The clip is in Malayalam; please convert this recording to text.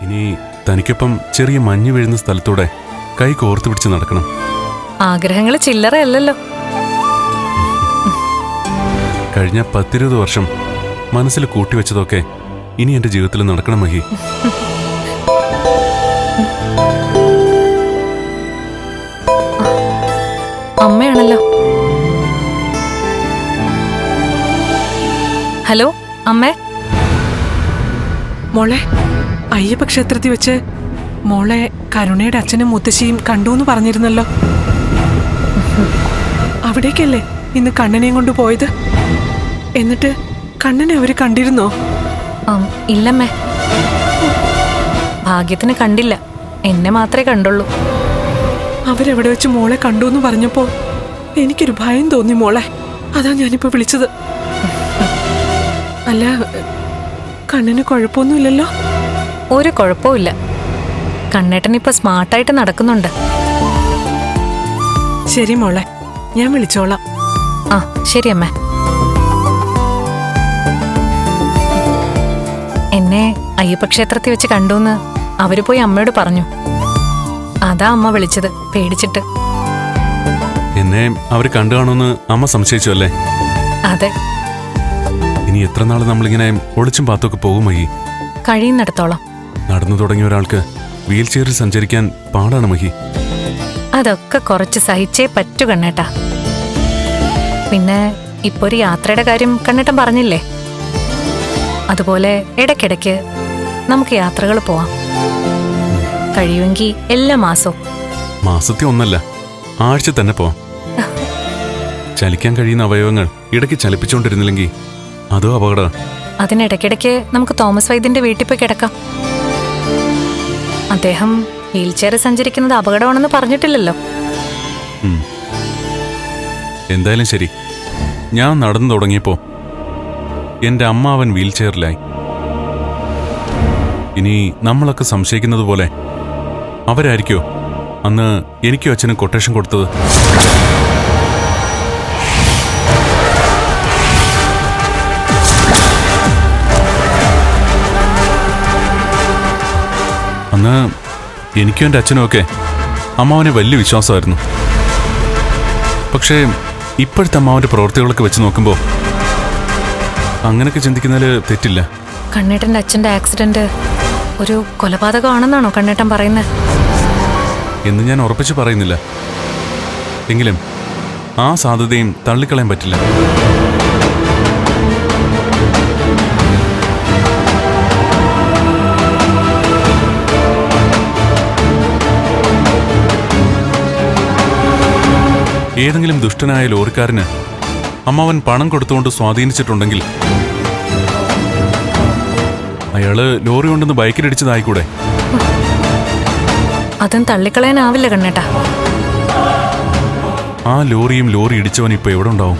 ഇനി തനിക്കൊപ്പം ചെറിയ മഞ്ഞ് വീഴുന്ന സ്ഥലത്തൂടെ കൈ കോർത്തു പിടിച്ച് നടക്കണം. ആഗ്രഹങ്ങൾ ചില്ലറയല്ലല്ലോ. കഴിഞ്ഞ 10-20 വർഷം മനസ്സിൽ കൂട്ടിവെച്ചതൊക്കെ ഇനി എന്റെ ജീവിതത്തിൽ നടക്കണം മഹി. അമ്മയാണല്ലോ. ഹലോ അമ്മേ. മോളെ, അയ്യപ്പ ക്ഷേത്രത്തിൽ വെച്ച് മോളെ കരുണയുടെ അച്ഛനും മുത്തശ്ശിയും കണ്ടു പറഞ്ഞിരുന്നല്ലോ. അവിടേക്കല്ലേ ഇന്ന് കണ്ണനെയും കൊണ്ട് പോയത്? എന്നിട്ട് കണ്ണനെ അവര് കണ്ടിരുന്നോ? ഇല്ലമ്മേ, ഭാഗ്യത്തിന് കണ്ടില്ല. എന്നെ മാത്രമേ കണ്ടുള്ളൂ. അവരെവിടെ വെച്ച് മോളെ കണ്ടു പറഞ്ഞപ്പോ എനിക്കൊരു ഭയം തോന്നി മോളെ. അതാ ഞാനിപ്പോ വിളിച്ചത്. അല്ല, കണ്ണിന് കുഴപ്പമൊന്നുമില്ലല്ലോ? ഒരു കുഴപ്പമില്ല. കണ്ണേട്ടൻ ഇപ്പൊ സ്മാർട്ടായിട്ട് നടക്കുന്നുണ്ട്. ശരി മോളെ, ഞാൻ വിളിച്ചോളാം. ആ ശരി അമ്മ. എന്നെ അയ്യപ്പ ക്ഷേത്രത്തിൽ വെച്ച് കണ്ടൂന്ന് അവര് പോയി അമ്മയോട് പറഞ്ഞു. അതാ അമ്മ വിളിച്ചത്, പേടിച്ചിട്ട്. എന്നെ അവര് കണ്ടു കാണുമെന്ന് അമ്മ സംശയിച്ചു അല്ലേ? അതെ. ഇനി എത്ര നാള് നമ്മളിങ്ങനെ ഒളിച്ചും പാത്തൊക്കെ പോകും മഹി? കഴിയുന്നിടത്തോളം. നടന്നു തുടങ്ങിയ ഒരാൾക്ക് വീൽ ചെയറിൽ സഞ്ചരിക്കാൻ പാടാണ് മഹി. അതൊക്കെ കുറച്ച് സഹിച്ചേ പറ്റൂ കണ്ണേട്ടാ. പിന്നെ ഇപ്പൊ ഒരു യാത്രയുടെ കാര്യം കണ്ണേട്ടൻ പറഞ്ഞില്ലേ, അതുപോലെ ഇടയ്ക്കിടയ്ക്ക് നമുക്ക് യാത്രകൾ പോവാം. കഴിയുമെങ്കിൽ എല്ലാ മാസവും. മാസത്തെ ഒന്നല്ല, ആഴ്ച തന്നെ പോവാം. ചലിക്കാൻ കഴിയുന്ന അവയവങ്ങൾ ഇടയ്ക്ക് ചലിപ്പിച്ചുകൊണ്ടിരുന്നില്ലെങ്കിൽ അതോ അപകടം. അതിനിടയ്ക്കിടയ്ക്ക് നമുക്ക് തോമസ് വൈദ്യന്റെ വീട്ടിൽ പോയി കിടക്കാം. അദ്ദേഹം വീൽ ചെയറിൽ സഞ്ചരിക്കുന്നത് അപകടമാണെന്ന് പറഞ്ഞിട്ടില്ലല്ലോ. എന്തായാലും ശരി. ഞാൻ നടന്നു തുടങ്ങിയപ്പോ എന്റെ അമ്മാവൻ വീൽ ചെയറിലായി. ഇനി നമ്മളൊക്കെ സംശയിക്കുന്നത് പോലെ അവരായിരിക്കോ അന്ന് എനിക്കും അച്ഛനും കൊട്ടേഷൻ കൊടുത്തത്? അന്ന് എനിക്കും എൻ്റെ അച്ഛനും ഒക്കെ അമ്മാവനെ വലിയ വിശ്വാസമായിരുന്നു. പക്ഷേ ഇപ്പോഴത്തെ അമ്മാവന്റെ പ്രവൃത്തികളൊക്കെ വെച്ച് നോക്കുമ്പോൾ അങ്ങനെയൊക്കെ ചിന്തിക്കുന്നതിൽ തെറ്റില്ല. കണ്ണേട്ടന്റെ അച്ഛന്റെ ആക്സിഡന്റ് ഒരു കൊലപാതകമാണെന്നാണോ കണ്ണേട്ടൻ പറയുന്നത്? എന്ന് ഞാൻ ഉറപ്പിച്ചു പറയുന്നില്ല. എങ്കിലും ആ സാധ്യതയും തള്ളിക്കളയാൻ പറ്റില്ല. ഏതെങ്കിലും ദുഷ്ടനായ ലോറിക്കാരന് അമ്മാവൻ പണം കൊടുത്തുകൊണ്ട് സ്വാധീനിച്ചിട്ടുണ്ടെങ്കിൽ അയാള് ലോറി കൊണ്ടുവന്ന് ബൈക്കിലിടിച്ചതായിക്കൂടെ? അതും തള്ളിക്കളയാനാവില്ല കണ്ണേട്ടാ. ആ ലോറിയും ലോറി ഇടിച്ചവൻ ഇപ്പൊ എവിടെ ഉണ്ടാവും?